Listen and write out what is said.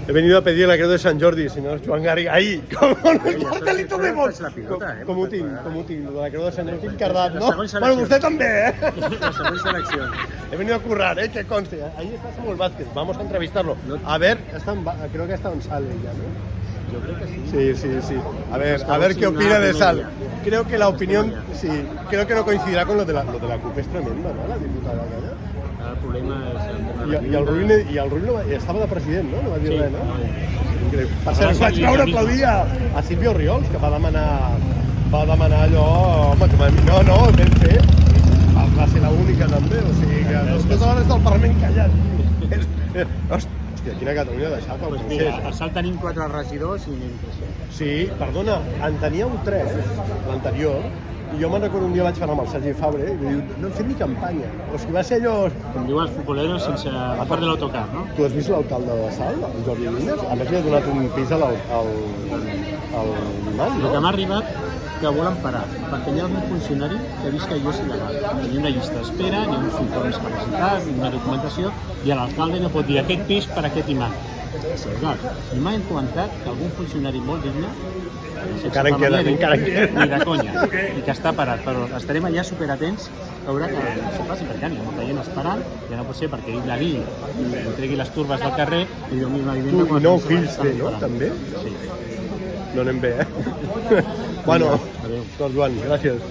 He venido a pedir la creu de Sant Jordi, señor Joan Garriga. Com el cartelito de Vox. Com ho tinc, la creu de Sant Jordi encardat, no? Bueno, vostè també, La següent selecció. He venido a currar, que conste. Ahí está Samuel Vázquez, vamos a entrevistarlo. A ver, creo que está en Sal ella, ¿no? Yo creo que sí. Sí. A ver qué opina de Sal. Creo que la opinión, sí, creo que no coincidirá con lo de la CUP, es tremenda, ¿no? La diputada aquella. El problema és... I el Rull estava de president, no? No va dir res, no? Increïble. Per cert, vaig veure aplaudir a Silvio Oriols, que va demanar allò... Home, no, ben fet. Va ser l'única també, o sigui que totes hores del Parlament callat. Hòstia, quina Catalunya deixat el Doncs mira, al Salt tenim 4 regidors i anem creixent. Sí, perdona, en teníeu 3, l'anterior, i jo me'n recordo un dia vaig parlar amb el Sergi Fabre i li diu, no hem fet ni campanya. O sigui, va ser allò... Com diuen els futboleros, sense la part de l'autocar, no? Tu has vist l'alcalde de Salt, el Jordi Llindes? A més, li ha donat un pis al Liman, El no? que m'ha arribat que volen parar, perquè hi ha algun funcionari que ha vist que allò és il·legal. Hi ha una llista d'espera, hi ha uns informes capacitats, una documentació, i l'alcalde no pot dir aquest pis per aquest imant. Sí, clar. I m'han comentat que algun funcionari molt digne Encara en queda. Ni de conya, i que està parat, però estarem allà superatents a veure que això passi, perquè hi ha molta gent esperant, ja no pot ser perquè ell la vi i tregui les turbes del carrer i diu, mira, Tu i 9 fills té, no? També? Sí. No anem bé, Bueno, doncs Joan, gràcies.